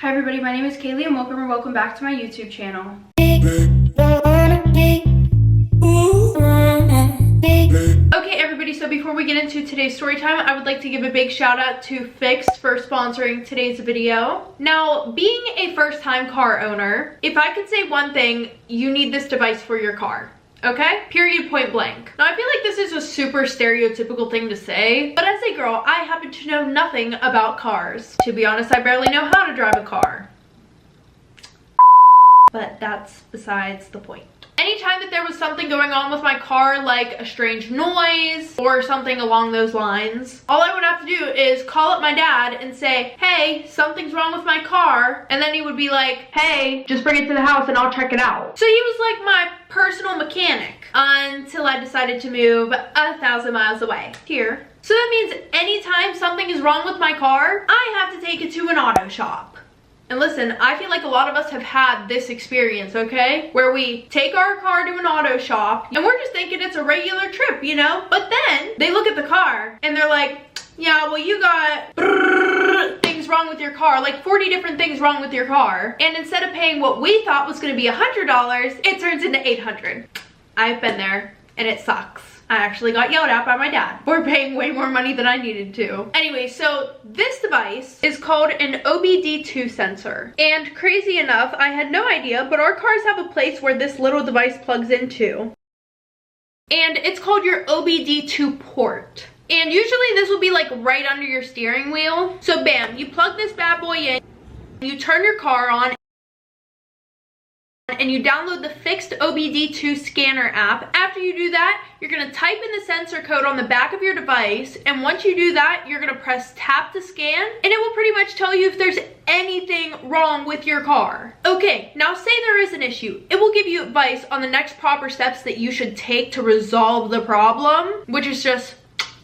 Hi everybody, my name is Kaylie and welcome back to my YouTube channel. Okay everybody, so before we get into today's story time, I would like to give a big shout out to FIXD for sponsoring today's video. Now, being a first time car owner, if I could say one thing, you need this device for your car. Okay? Period, point blank. Now, I feel like this is a super stereotypical thing to say, but as a girl, I happen to know nothing about cars. To be honest, I barely know how to drive a car. But that's besides the point. Anytime that there was something going on with my car, like a strange noise or something along those lines, all I would have to do is call up my dad and say, hey, something's wrong with my car. And then he would be like, hey, just bring it to the house and I'll check it out. So he was like my personal mechanic until I decided to move 1,000 miles away here. So that means anytime something is wrong with my car, I have to take it to an auto shop. And listen, I feel like a lot of us have had this experience, okay? Where we take our car to an auto shop and we're just thinking it's a regular trip, you know? But then they look at the car and they're like, yeah, well, you got things wrong with your car, like 40 different things wrong with your car. And instead of paying what we thought was gonna be $100, it turns into $800. I've been there and it sucks. I actually got yelled at by my dad for paying way more money than I needed to. Anyway, so this device is called an OBD-2 sensor. And crazy enough, I had no idea, but our cars have a place where this little device plugs into. And it's called your OBD-2 port. And usually this will be like right under your steering wheel. So bam, you plug this bad boy in, you turn your car on, and you download the FIXD OBD-2 scanner app. After you do that, you're gonna type in the sensor code on the back of your device, and once you do that, you're gonna press tap to scan, and it will pretty much tell you if there's anything wrong with your car. Okay, now say there is an issue. It will give you advice on the next proper steps that you should take to resolve the problem, which is just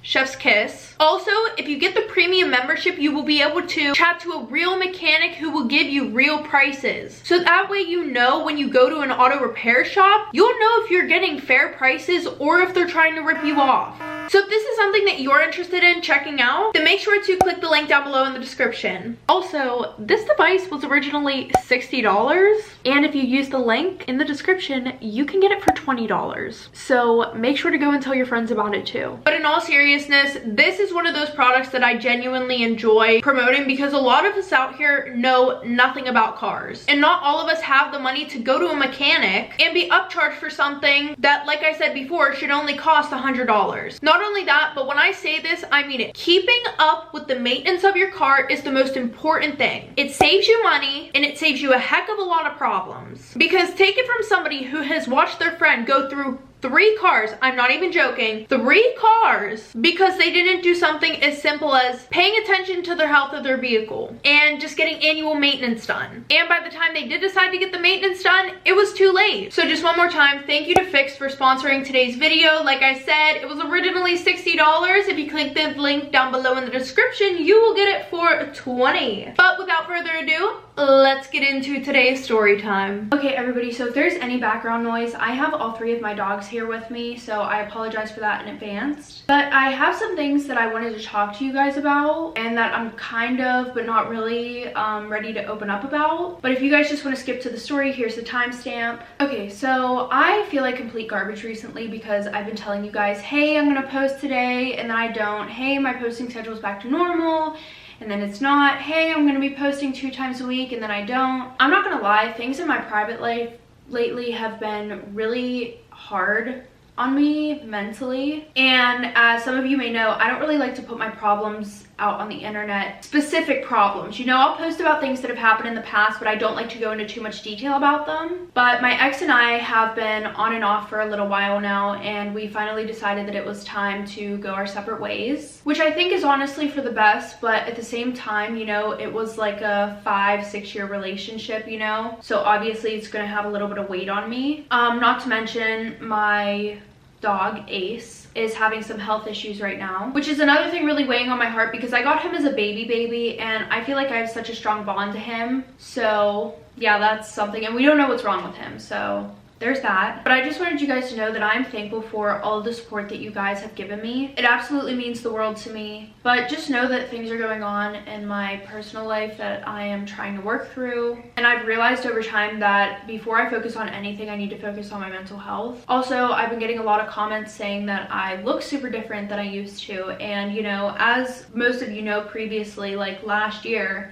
chef's kiss. Also, if you get the premium membership, you will be able to chat to a real mechanic who will give you real prices. So that way you know when you go to an auto repair shop, you'll know if you're getting fair prices or if they're trying to rip you off. So if this is something that you're interested in checking out, then make sure to click the link down below in the description. Also, this device was originally $60, and if you use the link in the description, you can get it for $20. So make sure to go and tell your friends about it too. But in all seriousness, this is one of those products that I genuinely enjoy promoting because a lot of us out here know nothing about cars. And not all of us have the money to go to a mechanic and be upcharged for something that, like I said before, should only cost $100. Not only that, but when I say this, I mean it. Keeping up with the maintenance of your car is the most important thing. It saves you money and it saves you a heck of a lot of problems. Because take it from somebody who has watched their friend go through 3 cars, I'm not even joking, 3 cars because they didn't do something as simple as paying attention to their health of their vehicle and just getting annual maintenance done. And by the time they did decide to get the maintenance done, it was too late. So just one more time, thank you to FIXD for sponsoring today's video. Like I said, it was originally $60. If you click the link down below in the description, you will get it for $20. But without further ado, let's get into today's story time. Okay everybody, so if there's any background noise, I have all 3 of my dogs here with me, so I apologize for that in advance. But I have some things that I wanted to talk to you guys about and that I'm kind of, but not really, ready to open up about. But if you guys just want to skip to the story, here's the timestamp. Okay, so I feel like complete garbage recently because I've been telling you guys, hey, I'm gonna post today, and then I don't. Hey, my posting schedule is back to normal. And then it's not. Hey, I'm gonna be posting 2 times a week, and then I don't. I'm not gonna lie, things in my private life lately have been really hard on me mentally. And as some of you may know, I don't really like to put my problems out on the internet. Specific problems, you know, I'll post about things that have happened in the past, but I don't like to go into too much detail about them. But my ex and I have been on and off for a little while now, and we finally decided that it was time to go our separate ways, which I think is honestly for the best. But at the same time, you know, it was like a 5-6 year relationship, you know, so obviously it's gonna have a little bit of weight on me. Not to mention my dog Ace is having some health issues right now, which is another thing really weighing on my heart because I got him as a baby and I feel like I have such a strong bond to him. So yeah, that's something, and we don't know what's wrong with him, so there's that. But I just wanted you guys to know that I'm thankful for all the support that you guys have given me. It absolutely means the world to me. But just know that things are going on in my personal life that I am trying to work through. And I've realized over time that before I focus on anything, I need to focus on my mental health. Also, I've been getting a lot of comments saying that I look super different than I used to. And you know, as most of you know, previously, like last year,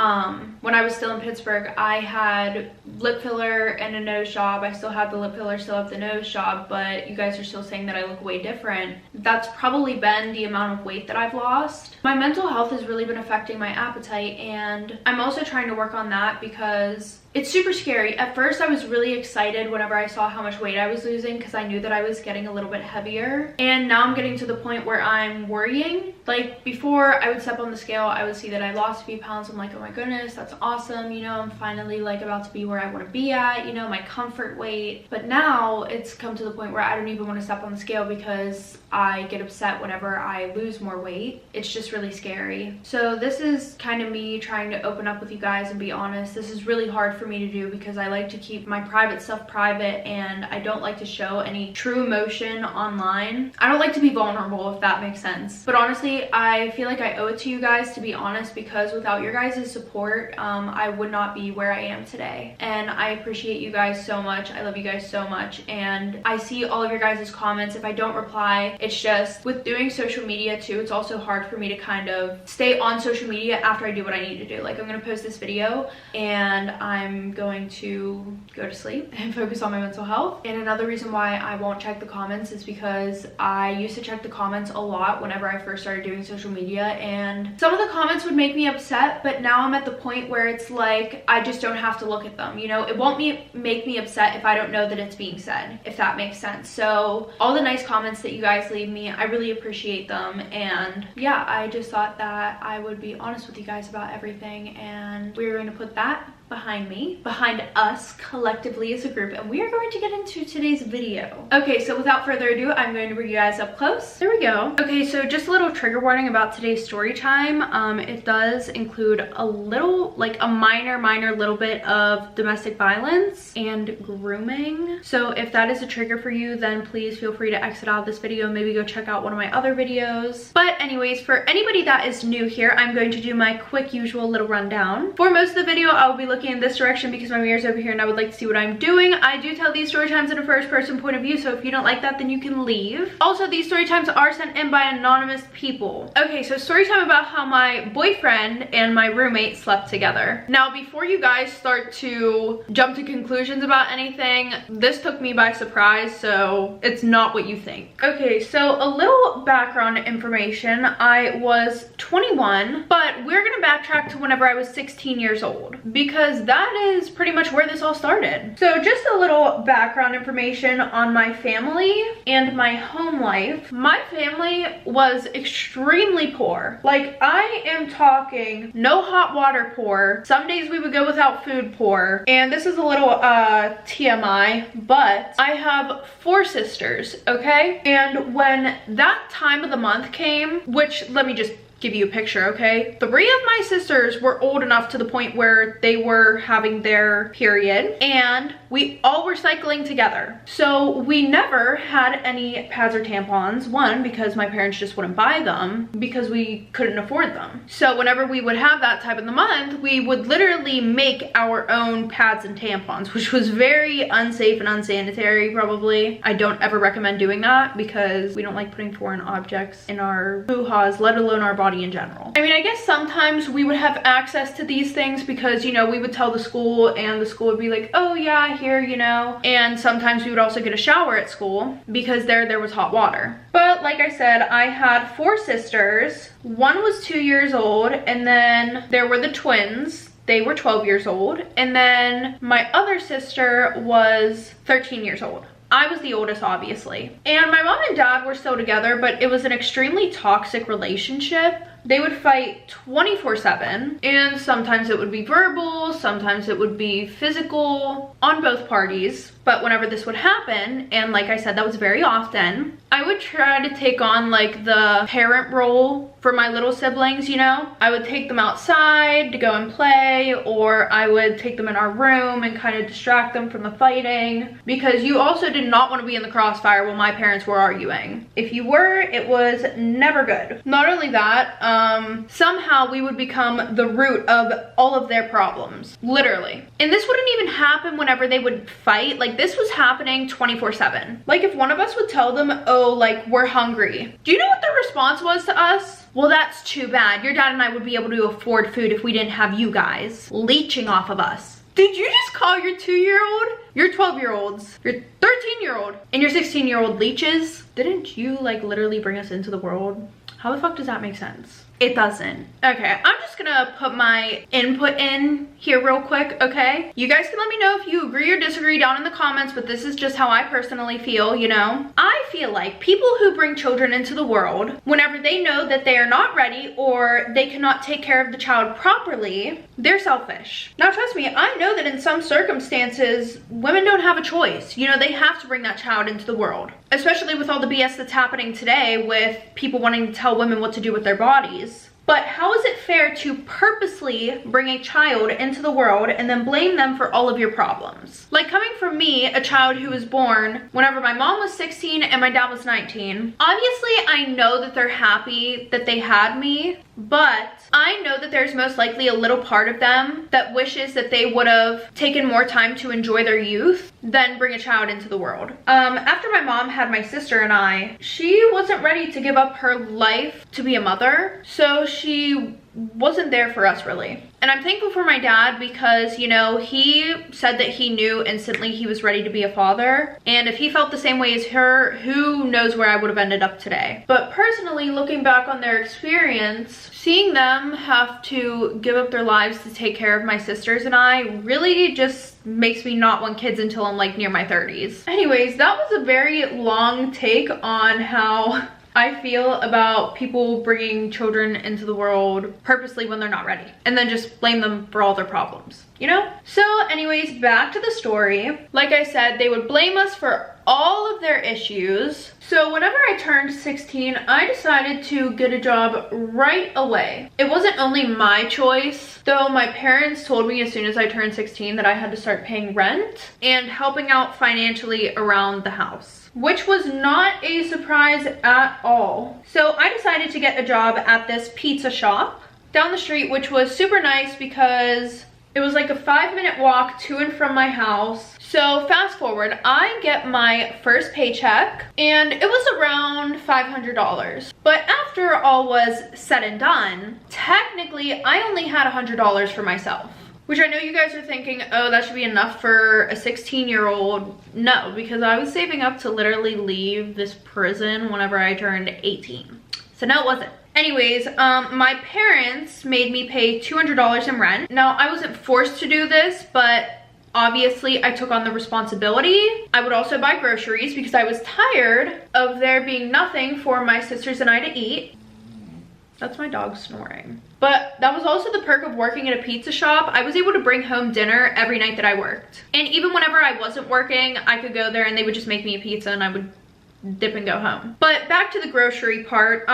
when I was still in Pittsburgh, I had lip filler and a nose job. I still have the lip filler, still have the nose job, but you guys are still saying that I look way different. That's probably been the amount of weight that I've lost. My mental health has really been affecting my appetite, and I'm also trying to work on that because it's super scary. At first, I was really excited whenever I saw how much weight I was losing because I knew that I was getting a little bit heavier. And now I'm getting to the point where I'm worrying. Like before I would step on the scale, I would see that I lost a few pounds. I'm like, oh my goodness, that's awesome. You know, I'm finally like about to be where I want to be at, you know, my comfort weight. But now it's come to the point where I don't even want to step on the scale because I get upset whenever I lose more weight. It's just really scary. So this is kind of me trying to open up with you guys and be honest. This is really hard for me to do because I like to keep my private stuff private and I don't like to show any true emotion online. I don't like to be vulnerable, if that makes sense. But honestly, I feel like I owe it to you guys to be honest because without your guys' support, I would not be where I am today. And I appreciate you guys so much. I love you guys so much. And I see all of your guys' comments. If I don't reply, it's just with doing social media too, it's also hard for me to kind of stay on social media after I do what I need to do. Like I'm gonna post this video and I'm going to go to sleep and focus on my mental health. And another reason why I won't check the comments is because I used to check the comments a lot whenever I first started doing social media, and some of the comments would make me upset, but now I'm at the point where it's like I just don't have to look at them, you know. It won't make me upset if I don't know that it's being said, if that makes sense. So all the nice comments that you guys leave me, I really appreciate them. And yeah, I just thought that I would be honest with you guys about everything, and we're going to put that behind me, behind us collectively as a group, and we are going to get into today's video. Okay, so without further ado, I'm going to bring you guys up close. There we go. Okay, so just a little trigger warning about today's story time. It does include a little, like a minor little bit of domestic violence and grooming. So if that is a trigger for you, then please feel free to exit out of this video, maybe go check out one of my other videos. But anyways, for anybody that is new here, I'm going to do my quick usual little rundown. For most of the video, I will be looking in this direction because my mirror's over here and I would like to see what I'm doing. I do tell these story times in a first person point of view, so if you don't like that, then you can leave. Also, these story times are sent in by anonymous people. Okay, so story time about how my boyfriend and my roommate slept together. Now, before you guys start to jump to conclusions about anything, this took me by surprise, so it's not what you think. Okay, so a little background information. I was 21, but we're gonna backtrack to whenever I was 16 years old because that is pretty much where this all started. So just a little background information on my family and my home life. My family was extremely poor. Like, I am talking no hot water poor. Some days we would go without food poor. And this is a little TMI, but I have 4 sisters, okay? And when that time of the month came, which let me just give you a picture, okay? 3 of my sisters were old enough to the point where they were having their period, and we all were cycling together. So we never had any pads or tampons, one, because my parents just wouldn't buy them because we couldn't afford them. So whenever we would have that time of the month, we would literally make our own pads and tampons, which was very unsafe and unsanitary, probably. I don't ever recommend doing that because we don't like putting foreign objects in our hoo-haws, let alone our body in general. I mean, I guess sometimes we would have access to these things because, you know, we would tell the school and the school would be like, oh yeah, here, you know. And sometimes we would also get a shower at school because there was hot water. But like I said, I had 4 sisters. One was 2 years old, and then there were the twins. They were 12 years old. And then my other sister was 13 years old. I was the oldest, obviously. And my mom and dad were still together, but it was an extremely toxic relationship. they would fight 24/7, and sometimes it would be verbal, sometimes it would be physical on both parties. But whenever this would happen, and like I said, that was very often, I would try to take on like the parent role for my little siblings, you know? I would take them outside to go and play, or I would take them in our room and kind of distract them from the fighting, because you also did not want to be in the crossfire while my parents were arguing. If you were, it was never good. Not only that, somehow we would become the root of all of their problems, literally. And this wouldn't even happen whenever they would fight. Like, this was happening 24/7. Like, if one of us would tell them, oh, like, we're hungry, do you know what their response was to us? Well, that's too bad. Your dad and I would be able to afford food if we didn't have you guys leeching off of us. Did you just call your 2-year-old, your 12-year-olds, your 13-year-old, and your 16-year-old leeches? Didn't you, like, literally bring us into the world? How the fuck does that make sense? It doesn't. Okay, I'm just gonna put my input in here real quick, okay? You guys can let me know if you agree or disagree down in the comments, but this is just how I personally feel, you know? I feel like people who bring children into the world, whenever they know that they are not ready or they cannot take care of the child properly, they're selfish. Now, trust me, I know that in some circumstances, women don't have a choice. You know, they have to bring that child into the world, especially with all the BS that's happening today with people wanting to tell women what to do with their bodies. But how is it fair to purposely bring a child into the world and then blame them for all of your problems? Like, coming from me, a child who was born whenever my mom was 16 and my dad was 19, obviously I know that they're happy that they had me, but I know that there's most likely a little part of them that wishes that they would have taken more time to enjoy their youth than bring a child into the world. After my mom had my sister and I, she wasn't ready to give up her life to be a mother, so she wasn't there for us really. And I'm thankful for my dad because, you know, he said that he knew instantly he was ready to be a father, and if he felt the same way as her, who knows where I would have ended up today. But personally, looking back on their experience, seeing them have to give up their lives to take care of my sisters and I really just makes me not want kids until I'm like near my 30s. Anyways, that was a very long take on how I feel about people bringing children into the world purposely when they're not ready, and then just blame them for all their problems, you know? So anyways, back to the story. Like I said, they would blame us for all of their issues. So whenever I turned 16, I decided to get a job right away. It wasn't only my choice, though my parents told me as soon as I turned 16 that I had to start paying rent and helping out financially around the house, which was not a surprise at all. So I decided to get a job at this pizza shop down the street, which was super nice because it was like a 5-minute walk to and from my house. So fast forward, I get my first paycheck and it was around $500. But after all was said and done, technically I only had $100 for myself. Which I know you guys are thinking, oh, that should be enough for a 16-year-old. No, because I was saving up to literally leave this prison whenever I turned 18. So no, it wasn't. Anyways, my parents made me pay $200 in rent. Now, I wasn't forced to do this, but obviously I took on the responsibility. I would also buy groceries because I was tired of there being nothing for my sisters and I to eat. That's my dog snoring. But that was also the perk of working at a pizza shop. I was able to bring home dinner every night that I worked. And even whenever I wasn't working, I could go there and they would just make me a pizza and I would dip and go home. But back to the grocery part.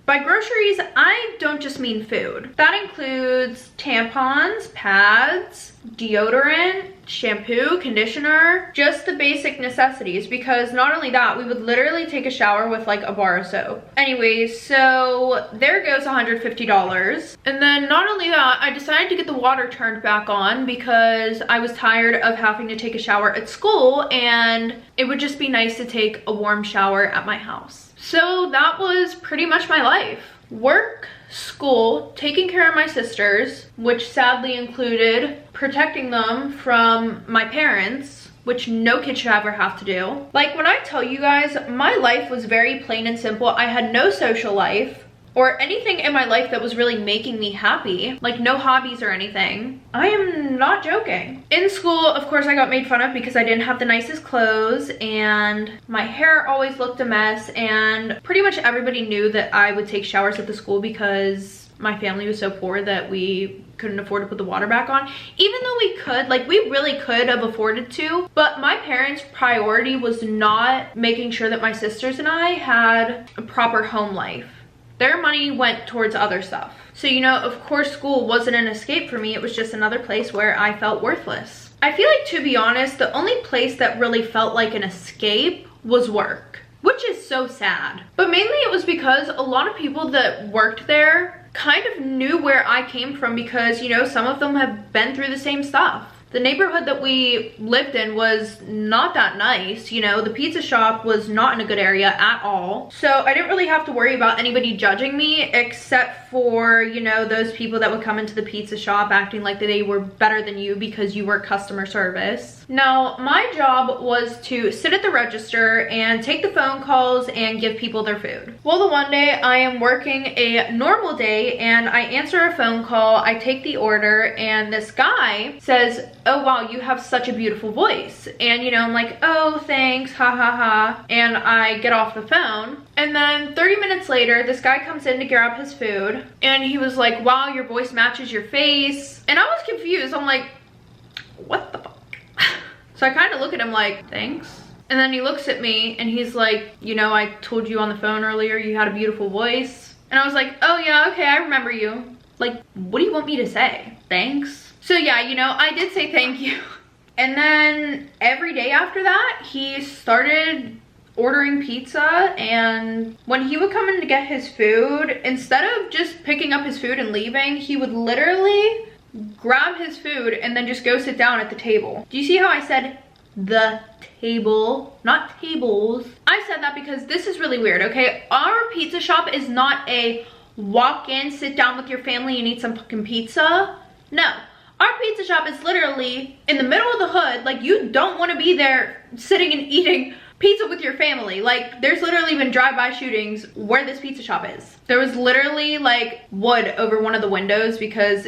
By groceries, I don't just mean food. That includes tampons, pads, deodorant, shampoo, conditioner, just the basic necessities, because not only that, we would literally take a shower with like a bar of soap. Anyways, so there goes $150. And then not only that, I decided to get the water turned back on because I was tired of having to take a shower at school and it would just be nice to take a warm shower at my house. So that was pretty much my life. Work, school, taking care of my sisters, which sadly included protecting them from my parents, which no kid should ever have to do. Like, when I tell you guys, my life was very plain and simple. I had no social life. or anything in my life that was really making me happy, like no hobbies or anything. I am not joking. In school, of course, I got made fun of because I didn't have the nicest clothes and my hair always looked a mess, and pretty much everybody knew that I would take showers at the school because my family was so poor that we couldn't afford to put the water back on. Even though we could, like we really could have afforded to, but my parents' priority was not making sure that my sisters and I had a proper home life. Their money went towards other stuff. So, you know, of course school wasn't an escape for me. It was just another place where I felt worthless. I feel like, to be honest, the only place that really felt like an escape was work, which is so sad. But mainly it was because a lot of people that worked there kind of knew where I came from because, you know, some of them have been through the same stuff. The neighborhood that we lived in was not that nice, you know, the pizza shop was not in a good area at all. So I didn't really have to worry about anybody judging me except for, you know, those people that would come into the pizza shop acting like they were better than you because you were customer service. Now, my job was to sit at the register and take the phone calls and give people their food. Well, the one day I am working a normal day and I answer a phone call, I take the order, and this guy says, "Oh wow, you have such a beautiful voice." And you know, I'm like, "Oh, thanks, ha ha ha." And I get off the phone. And then 30 minutes later, this guy comes in to grab his food and he was like, "Wow, your voice matches your face." And I was confused. I'm like, what the fuck? So I kind of look at him like, "Thanks." And then he looks at me and he's like, "You know, I told you on the phone earlier you had a beautiful voice." And I was like, "Oh yeah, okay, I remember you." Like, what do you want me to say? Thanks? So yeah, you know, I did say thank you. And then every day after that, he started ordering pizza, and when he would come in to get his food, instead of just picking up his food and leaving, he would literally grab his food and then just go sit down at the table. Do you see how I said the table, not tables? I said that because this is really weird, okay? Our pizza shop is not a walk in, sit down with your family and eat some fucking pizza. No. Our pizza shop is literally in the middle of the hood. Like, you don't want to be there sitting and eating pizza with your family. Like, there's literally been drive-by shootings where this pizza shop is. There was literally like wood over one of the windows because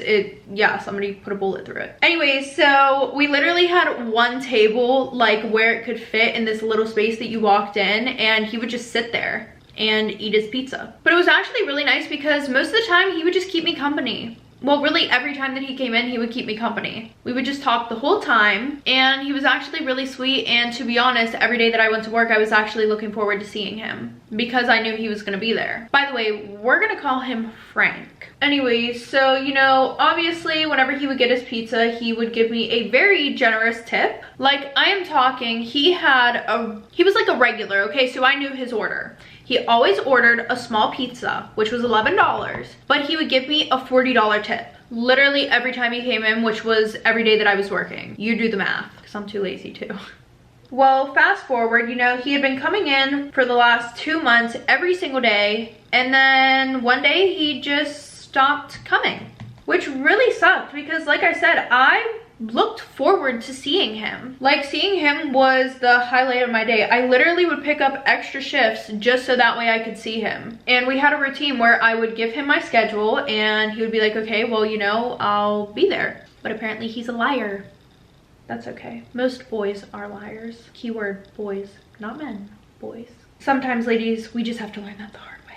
somebody put a bullet through it. Anyways, so we literally had one table like where it could fit in this little space that you walked in, and he would just sit there and eat his pizza. But it was actually really nice because most of the time he would just keep me company. Well, really every time that he came in, he would keep me company. We would just talk the whole time, and he was actually really sweet. And to be honest, every day that I went to work, I was actually looking forward to seeing him because I knew he was gonna be there. By the way, we're gonna call him Frank. Anyways, so, you know, obviously whenever he would get his pizza, he would give me a very generous tip. Like, I am talking, he was like a regular, okay? So I knew his order. He always ordered a small pizza, which was $11, but he would give me a $40 tip. Literally every time he came in, which was every day that I was working. You do the math, because I'm too lazy too. Well, fast forward, you know, he had been coming in for the last 2 months every single day, and then one day he just stopped coming, which really sucked because, like I said, I looked forward to seeing him. Like, seeing him was the highlight of my day. I literally would pick up extra shifts just so that way I could see him. And we had a routine where I would give him my schedule and he would be like, "Okay, well, you know, I'll be there." But apparently he's a liar. That's okay. Most boys are liars. Keyword boys, not men, boys. Sometimes, ladies, we just have to learn that the hard way.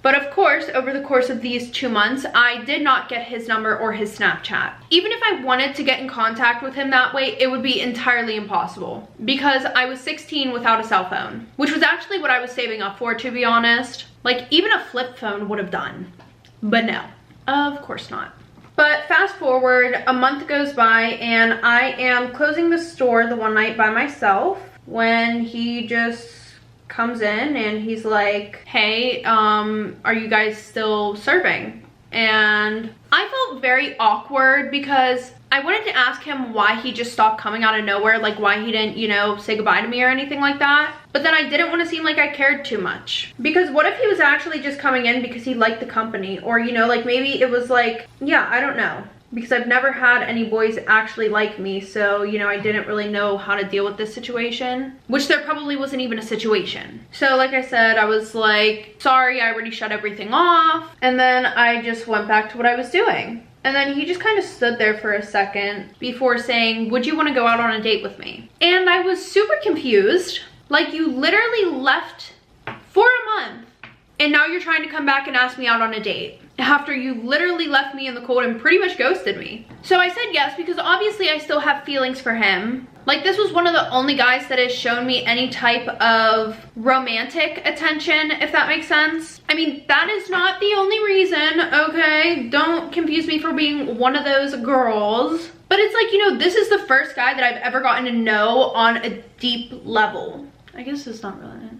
But of course, over the course of these 2 months, I did not get his number or his Snapchat. Even if I wanted to get in contact with him that way, it would be entirely impossible because I was 16 without a cell phone, which was actually what I was saving up for, to be honest. Like, even a flip phone would have done, but no, of course not. But fast forward, a month goes by and I am closing the store the one night by myself when he just comes in and he's like, "Hey, are you guys still serving?" And I felt very awkward because I wanted to ask him why he just stopped coming out of nowhere, like why he didn't, you know, say goodbye to me or anything like that. But then I didn't want to seem like I cared too much, because what if he was actually just coming in because he liked the company, or, you know, like maybe it was like, yeah, I don't know. because I've never had any boys actually like me, so you know, I didn't really know how to deal with this situation, which there probably wasn't even a situation. So like I said, I was like, sorry, I already shut everything off, and then I just went back to what I was doing. And then he just kind of stood there for a second before saying, would you want to go out on a date with me? And I was super confused. Like, you literally left for a month and now you're trying to come back and ask me out on a date after you literally left me in the cold and pretty much ghosted me. So I said yes, because obviously I still have feelings for him. Like, this was one of the only guys that has shown me any type of romantic attention, if that makes sense. I mean, that is not the only reason, okay? Don't confuse me for being one of those girls. But it's like, you know, this is the first guy that I've ever gotten to know on a deep level. I guess it's not really it.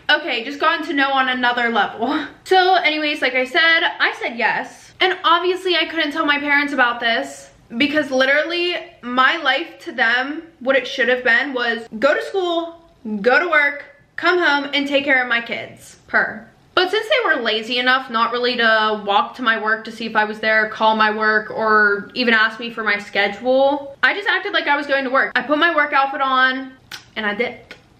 Okay, just gotten to know on another level. So anyways, like I said yes. And obviously I couldn't tell my parents about this, because literally my life to them, what it should have been was go to school, go to work, come home, and take care of my kids. But since they were lazy enough not really to walk to my work to see if I was there, call my work, or even ask me for my schedule, I just acted like I was going to work. I put my work outfit on and I did.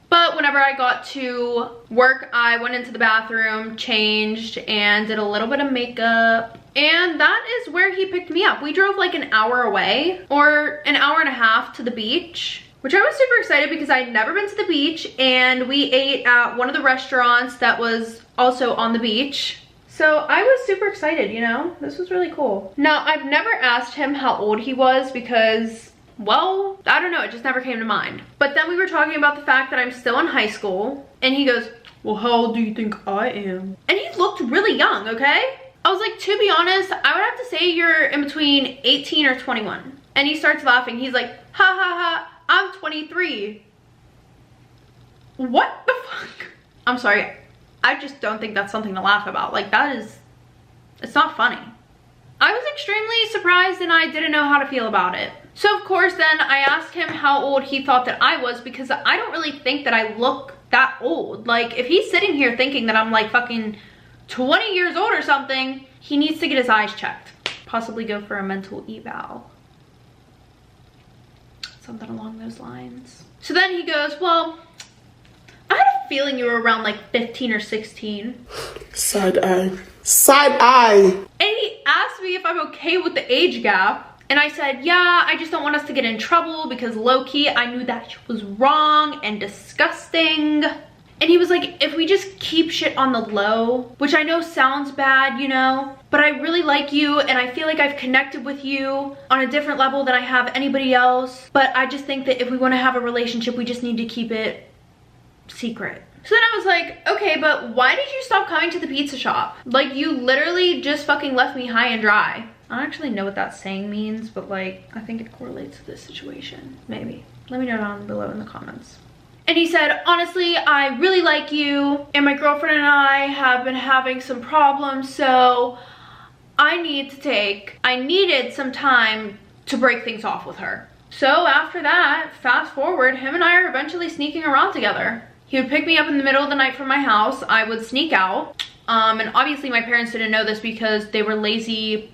But whenever I got to work, I went into the bathroom, changed, and did a little bit of makeup. And that is where he picked me up. We drove like an hour away, or an hour and a half, to the beach, which I was super excited because I'd never been to the beach, and we ate at one of the restaurants that was also on the beach. So I was super excited, you know? This was really cool. Now, I've never asked him how old he was because, well, I don't know, it just never came to mind. But then we were talking about the fact that I'm still in high school, and he goes, well, how old do you think I am? And he looked really young, okay? I was like, to be honest, I would have to say you're in between 18 or 21. And he starts laughing. He's like, ha ha ha, I'm 23. What the fuck? I'm sorry, I just don't think that's something to laugh about. Like, that is, it's not funny. I was extremely surprised and I didn't know how to feel about it. So of course then I asked him how old he thought that I was, because I don't really think that I look that old. Like, if he's sitting here thinking that I'm like fucking 20 years old or something, he needs to get his eyes checked. Possibly go for a mental eval. Something along those lines. So then he goes, well, I had a feeling you were around like 15 or 16. Side eye. Side eye. And he asked me if I'm okay with the age gap. And I said, yeah, I just don't want us to get in trouble, because low-key, I knew that was wrong and disgusting. And he was like, if we just keep shit on the low, which I know sounds bad, you know, but I really like you and I feel like I've connected with you on a different level than I have anybody else. But I just think that if we want to have a relationship, we just need to keep it secret. So then I was like, okay, but why did you stop coming to the pizza shop? Like, you literally just fucking left me high and dry. I don't actually know what that saying means, but like, I think it correlates to this situation. Maybe. Let me know down below in the comments. And he said, honestly, I really like you, and my girlfriend and I have been having some problems, so I needed some time to break things off with her. So after that, fast forward, him and I are eventually sneaking around together. He would pick me up in the middle of the night from my house. I would sneak out. And obviously my parents didn't know this because they were lazy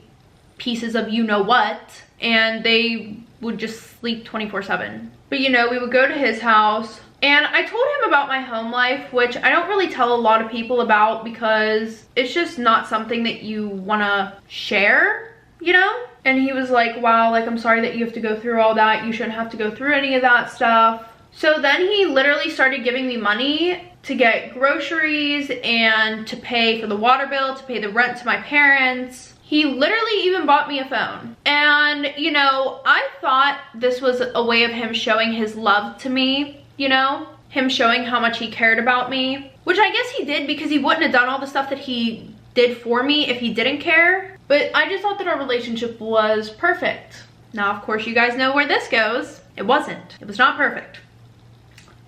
pieces of you-know-what. And they would just sleep 24/7. But you know, we would go to his house. And I told him about my home life, which I don't really tell a lot of people about because it's just not something that you want to share, you know? And he was like, wow, like, I'm sorry that you have to go through all that. You shouldn't have to go through any of that stuff. So then he literally started giving me money to get groceries and to pay for the water bill, to pay the rent to my parents. He literally even bought me a phone. And, you know, I thought this was a way of him showing his love to me, you know? Him showing how much he cared about me. Which I guess he did, because he wouldn't have done all the stuff that he did for me if he didn't care. But I just thought that our relationship was perfect. Now, of course, you guys know where this goes. It wasn't. It was not perfect.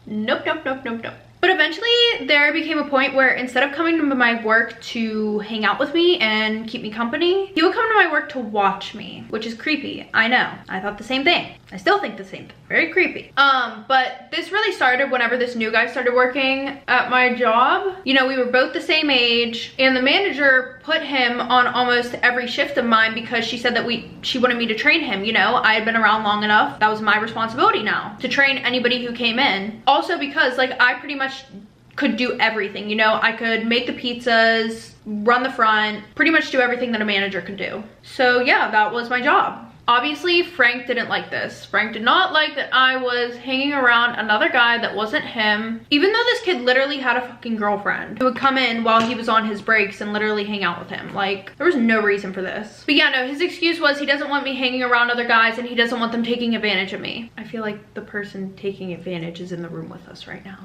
Nope, nope, nope, nope, nope. But eventually there became a point where instead of coming to my work to hang out with me and keep me company, he would come to my work to watch me, which is creepy. I know. I thought the same thing. I still think the same thing. Very creepy. But this really started whenever this new guy started working at my job. You know, we were both the same age, and the manager put him on almost every shift of mine because she said that she wanted me to train him. You know, I had been around long enough. That was my responsibility now, to train anybody who came in. Also because, like, I pretty much could do everything, you know. I could make the pizzas, run the front, pretty much do everything that a manager could do. So yeah, that was my job. Obviously, Frank didn't like this. Frank did not like that I was hanging around another guy that wasn't him, even though this kid literally had a fucking girlfriend who would come in while he was on his breaks and literally hang out with him. Like, there was no reason for this. But yeah, no, his excuse was he doesn't want me hanging around other guys and he doesn't want them taking advantage of me. I feel like the person taking advantage is in the room with us right now.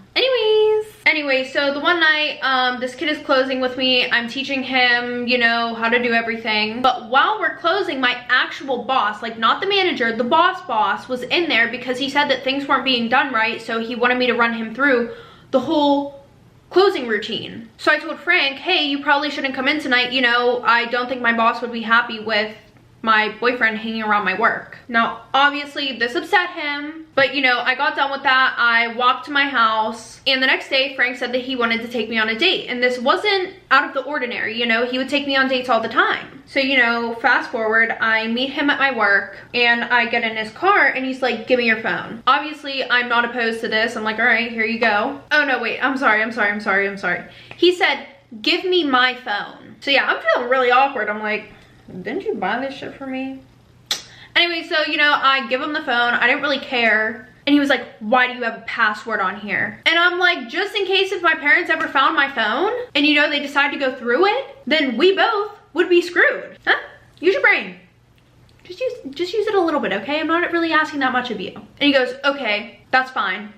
Anyway, so the one night, this kid is closing with me. I'm teaching him, you know, how to do everything. But while we're closing, my actual boss, like not the manager, the boss was in there because he said that things weren't being done right, so he wanted me to run him through the whole closing routine. So I told Frank, hey, you probably shouldn't come in tonight. You know, I don't think my boss would be happy with my boyfriend hanging around my work. Now, obviously this upset him, but you know, I got done with that. I walked to my house, and the next day Frank said that he wanted to take me on a date, and this wasn't out of the ordinary. You know, he would take me on dates all the time. So, you know, fast forward, I meet him at my work and I get in his car and he's like, give me your phone. Obviously, I'm not opposed to this. I'm like, all right, here you go. Oh no, wait, I'm sorry. He said, give me my phone. So yeah, I'm feeling really awkward. I'm like, didn't you buy this shit for me? Anyway, so, you know, I give him the phone. I didn't really care. And he was like, why do you have a password on here? And I'm like, just in case if my parents ever found my phone and, you know, they decide to go through it, then we both would be screwed. Huh? Use your brain. Just use it a little bit, okay? I'm not really asking that much of you. And he goes, okay, that's fine.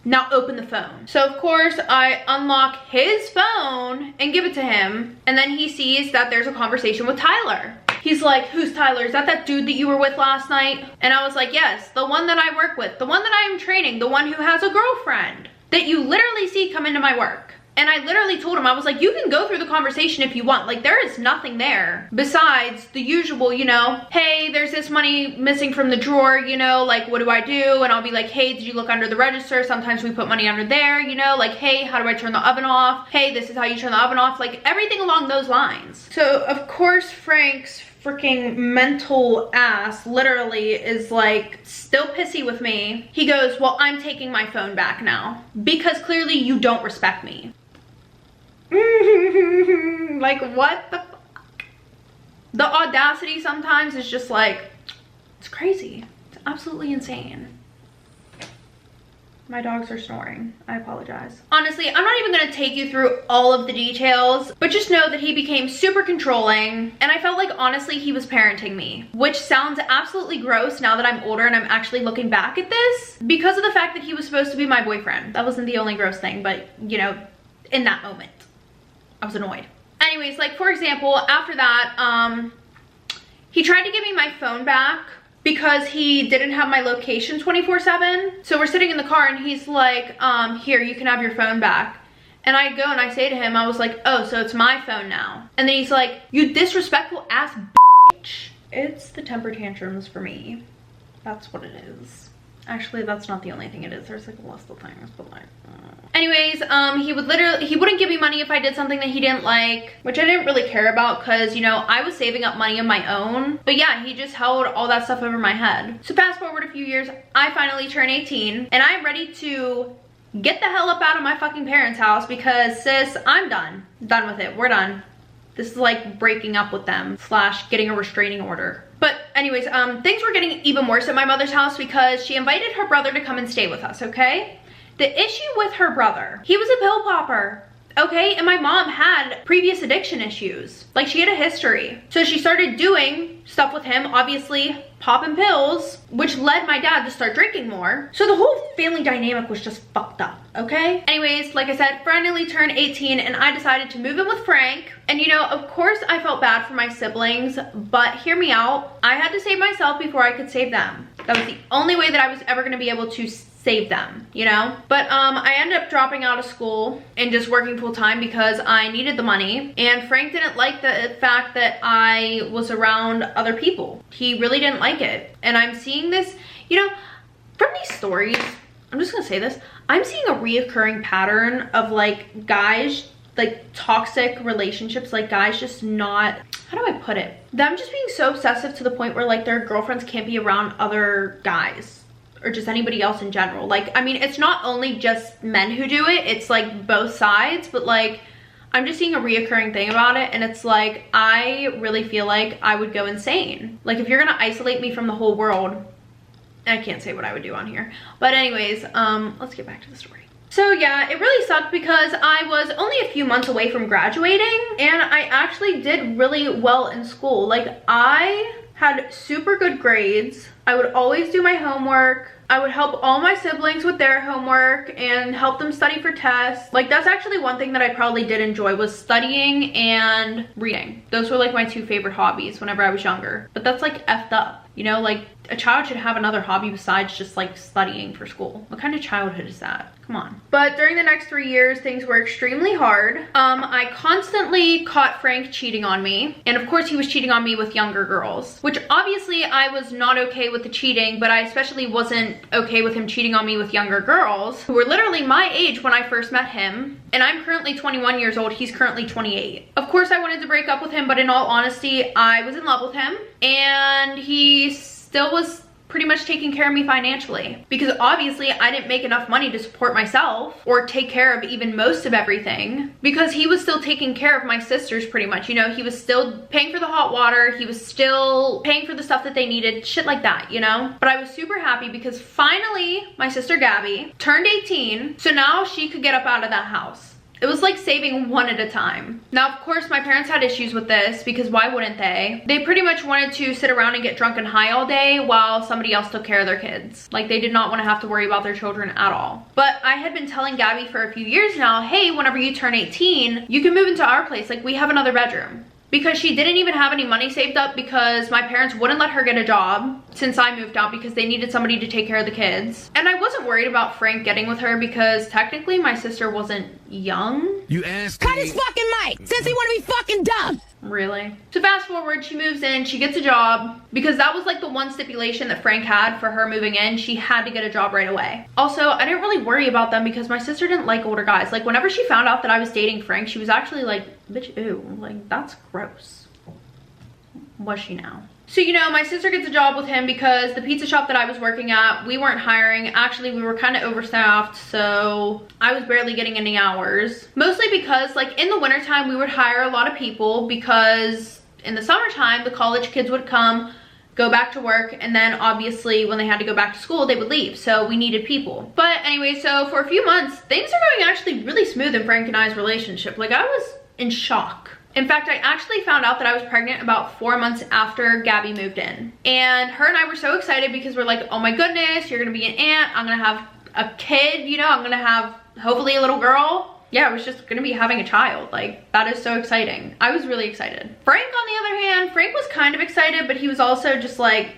Now open the phone. So of course I unlock his phone and give it to him. And then he sees that there's a conversation with Tyler. He's like, who's Tyler? Is that dude that you were with last night? And I was like, yes, the one that I work with, the one that I am training, the one who has a girlfriend that you literally see come into my work. And I literally told him, I was like, you can go through the conversation if you want. Like, there is nothing there besides the usual, you know, hey, there's this money missing from the drawer, you know, like, what do I do? And I'll be like, hey, did you look under the register? Sometimes we put money under there, you know, like, hey, how do I turn the oven off? Hey, this is how you turn the oven off. Like, everything along those lines. So, of course, Frank's freaking mental ass literally is like still pissy with me. He goes, well, I'm taking my phone back now because clearly you don't respect me. Like, what the fuck? The audacity sometimes is just like, it's crazy. It's absolutely insane. My dogs are snoring. I apologize. Honestly, I'm not even gonna take you through all of the details, but just know that he became super controlling, and I felt like, honestly, he was parenting me, which sounds absolutely gross now that I'm older and I'm actually looking back at this, because of the fact that he was supposed to be my boyfriend. That wasn't the only gross thing, but, you know, in that moment, I was annoyed. Anyways, like, for example, after that, he tried to give me my phone back because he didn't have my location 24/7. So we're sitting in the car and he's like, here, you can have your phone back. And I go and I say to him, I was like, oh, so it's my phone now. And then he's like, you disrespectful ass bitch. It's the temper tantrums for me. That's what it is. Actually, that's not the only thing it is. There's like a list of things, but like, anyways, he wouldn't give me money if I did something that he didn't like, which I didn't really care about because, you know, I was saving up money of my own. But yeah, he just held all that stuff over my head. So fast forward a few years, I finally turn 18 and I'm ready to get the hell up out of my fucking parents' house because, sis, I'm done. Done with it. We're done. This is like breaking up with them / getting a restraining order. But anyways, things were getting even worse at my mother's house because she invited her brother to come and stay with us, okay? The issue with her brother, he was a pill popper, okay? And my mom had previous addiction issues. Like, she had a history. So she started doing stuff with him, obviously popping pills, which led my dad to start drinking more. So the whole family dynamic was just fucked up, okay? Anyways, like I said, finally turned 18 and I decided to move in with Frank. And you know, of course I felt bad for my siblings, but hear me out. I had to save myself before I could save them. That was the only way that I was ever gonna be able to save them, you know? But I ended up dropping out of school and just working full-time because I needed the money, and Frank didn't like the fact that I was around other people. He really didn't like it. And I'm seeing this, you know, from these stories, I'm just gonna say this, I'm seeing a reoccurring pattern of like guys, like toxic relationships, like guys just not, how do I put it? Them just being so obsessive to the point where like their girlfriends can't be around other guys or just anybody else in general. Like, I mean, it's not only just men who do it, it's like both sides, but like, I'm just seeing a reoccurring thing about it, and it's like, I really feel like I would go insane. Like, if you're gonna isolate me from the whole world, I can't say what I would do on here. But anyways, let's get back to the story. So yeah, it really sucked because I was only a few months away from graduating, and I actually did really well in school. Like, I had super good grades. I would always do my homework. I would help all my siblings with their homework and help them study for tests. Like, that's actually one thing that I probably did enjoy, was studying and reading. Those were like my two favorite hobbies whenever I was younger. But that's like effed up, you know? Like, a child should have another hobby besides just like studying for school. What kind of childhood is that? Come on. But during the next 3 years, things were extremely hard. I constantly caught Frank cheating on me. And of course he was cheating on me with younger girls, which obviously I was not okay with the cheating, but I especially wasn't okay with him cheating on me with younger girls who were literally my age when I first met him. And I'm currently 21 years old. He's currently 28. Of course I wanted to break up with him, but in all honesty, I was in love with him, and he still was pretty much taking care of me financially, because obviously I didn't make enough money to support myself or take care of even most of everything, because he was still taking care of my sisters pretty much, you know? He was still paying for the hot water, he was still paying for the stuff that they needed, shit like that, you know? But I was super happy because finally my sister Gabby turned 18, so now she could get up out of that house. It was like saving one at a time. Now, of course, my parents had issues with this, because why wouldn't they? They pretty much wanted to sit around and get drunk and high all day while somebody else took care of their kids. Like, they did not want to have to worry about their children at all. But I had been telling Gabby for a few years now, hey, whenever you turn 18, you can move into our place. Like, we have another bedroom. Because she didn't even have any money saved up, because my parents wouldn't let her get a job since I moved out, because they needed somebody to take care of the kids. And I wasn't worried about Frank getting with her because technically my sister wasn't young. You asked Cut his fucking mic since he wanna be fucking dumb. Really? So fast forward, she moves in, she gets a job, because that was like the one stipulation that Frank had for her moving in. She had to get a job right away. Also, I didn't really worry about them because my sister didn't like older guys. Like, whenever she found out that I was dating Frank, she was actually like, bitch, ew, like, that's gross. Was she now? So, you know, my sister gets a job with him because the pizza shop that I was working at, we weren't hiring. Actually, we were kind of overstaffed, so I was barely getting any hours. Mostly because, like, in the wintertime, we would hire a lot of people, because in the summertime, the college kids would come, go back to work, and then obviously when they had to go back to school, they would leave. So we needed people. But anyway, so for a few months, things are going actually really smooth in Frank and I's relationship. Like, I was in shock. In fact, I actually found out that I was pregnant about 4 months after Gabby moved in. And her and I were so excited because we're like, oh my goodness, you're gonna be an aunt. I'm gonna have a kid, you know, I'm gonna have hopefully a little girl. Yeah, I was just gonna be having a child. Like, that is so exciting. I was really excited. Frank, on the other hand, Frank was kind of excited, but he was also just like,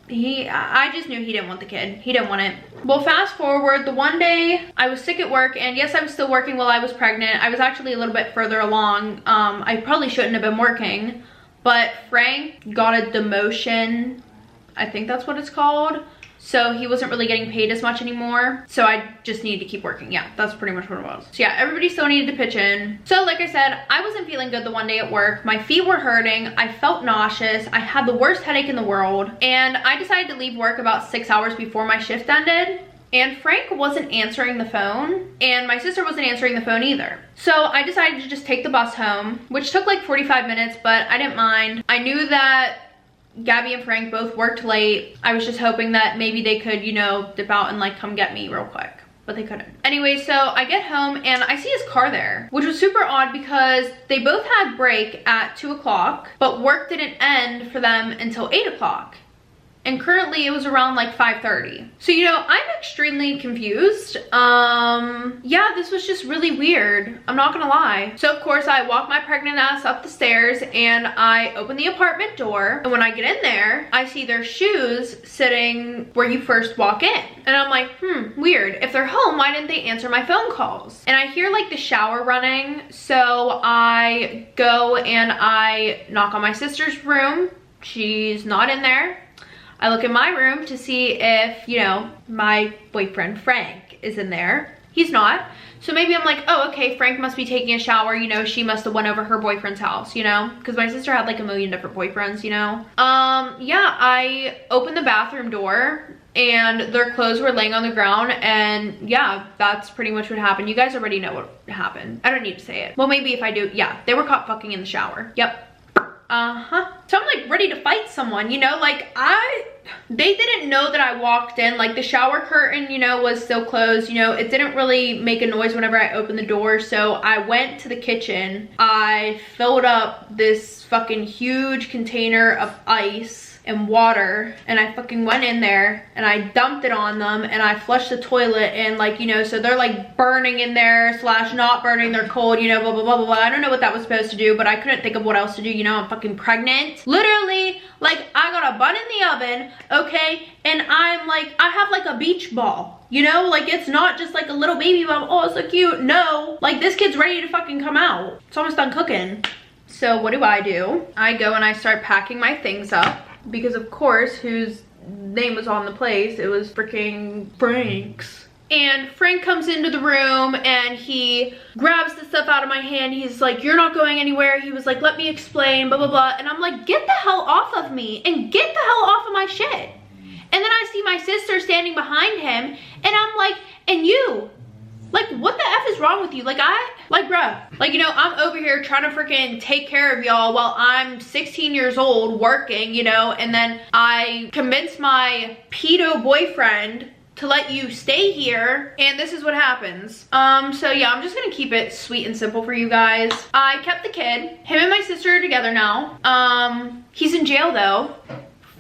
I just knew he didn't want the kid. He didn't want it. Well, fast forward, the one day I was sick at work, and yes, I was still working while I was pregnant. I was actually a little bit further along. I probably shouldn't have been working, but Frank got a demotion. I think that's what it's called. So he wasn't really getting paid as much anymore. So I just needed to keep working. Yeah, that's pretty much what it was. So yeah, everybody still needed to pitch in. So like I said, I wasn't feeling good the one day at work. My feet were hurting. I felt nauseous. I had the worst headache in the world. And I decided to leave work about 6 hours before my shift ended. And Frank wasn't answering the phone, and my sister wasn't answering the phone either. So I decided to just take the bus home, which took like 45 minutes, but I didn't mind. I knew that Gabby and Frank both worked late. I was just hoping that maybe they could, you know, dip out and like come get me real quick, but they couldn't. Anyway, so I get home and I see his car there, which was super odd because they both had break at 2 o'clock, but work didn't end for them until 8 o'clock. and currently it was around like 5:30. So, you know, I'm extremely confused. Yeah, this was just really weird. I'm not gonna lie. So of course I walk my pregnant ass up the stairs and I open the apartment door. And when I get in there, I see their shoes sitting where you first walk in. And I'm like, weird. If they're home, why didn't they answer my phone calls? And I hear like the shower running. So I go and I knock on my sister's room. She's not in there. I look in my room to see if, you know, my boyfriend Frank is in there. He's not. So maybe I'm like, oh, okay, Frank must be taking a shower, you know, she must have went over her boyfriend's house, you know, because my sister had like a million different boyfriends, you know. Yeah, I opened the bathroom door and their clothes were laying on the ground, and yeah, that's pretty much what happened. You guys already know what happened. I don't need to say it. Well, maybe if I do, yeah, they were caught fucking in the shower. Yep. So I'm like ready to fight someone, you know, like they didn't know that I walked in. Like the shower curtain, you know, was still closed, you know, it didn't really make a noise whenever I opened the door. So I went to the kitchen, I filled up this fucking huge container of ice and water, and I fucking went in there and I dumped it on them, and I flushed the toilet, and like, you know, so they're like burning in there slash not burning, they're cold, you know, blah blah blah blah blah. I don't know what that was supposed to do, but I couldn't think of what else to do, you know. I'm fucking pregnant, literally. Like I got a bun in the oven, okay, and I'm like, I have like a beach ball, you know, like it's not just like a little baby bum, oh it's so cute. No, like this kid's ready to fucking come out. It's almost done cooking. So what do? I go and I start packing my things up, because of course, whose name was on the place? It was freaking Frank's. And Frank comes into the room and he grabs the stuff out of my hand. He's like, you're not going anywhere. He was like, let me explain, blah, blah, blah. And I'm like, get the hell off of me and get the hell off of my shit. And then I see my sister standing behind him, and I'm like, and you? Like, what the F is wrong with you? Like, bruh. Like, you know, I'm over here trying to freaking take care of y'all while I'm 16 years old working, you know, and then I convinced my pedo boyfriend to let you stay here, and this is what happens. So yeah, I'm just gonna keep it sweet and simple for you guys. I kept the kid. Him and my sister are together now. He's in jail though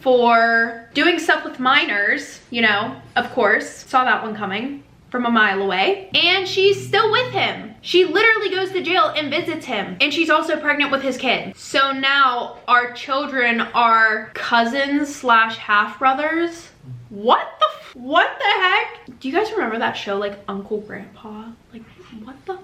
for doing stuff with minors, you know, of course. Saw that one coming from a mile away. And she's still with him. She literally goes to jail and visits him. And she's also pregnant with his kid. So now our children are cousins slash half brothers. What the heck? Do you guys remember that show, like Uncle Grandpa? Like, what the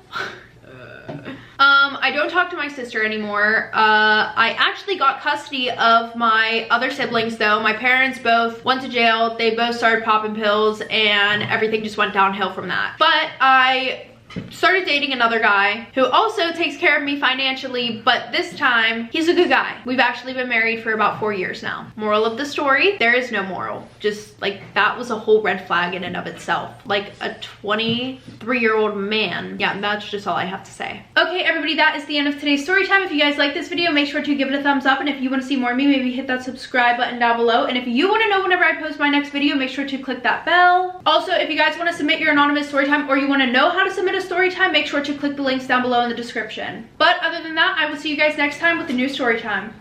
I don't talk to my sister anymore. I actually got custody of my other siblings though. My parents both went to jail. They both started popping pills and everything just went downhill from that. But I started dating another guy who also takes care of me financially, but this time he's a good guy. We've actually been married for about 4 years now. Moral of the story, there is no moral. Just like, that was a whole red flag in and of itself. Like a 23-year-old man. Yeah, that's just all I have to say. Okay, everybody, that is the end of today's story time. If you guys like this video, make sure to give it a thumbs up, and if you want to see more of me, maybe hit that subscribe button down below. And if you want to know whenever I post my next video, make sure to click that bell. Also, if you guys want to submit your anonymous story time, or you want to know how to submit a story time, make sure to click the links down below in the description. But other than that, I will see you guys next time with a new story time.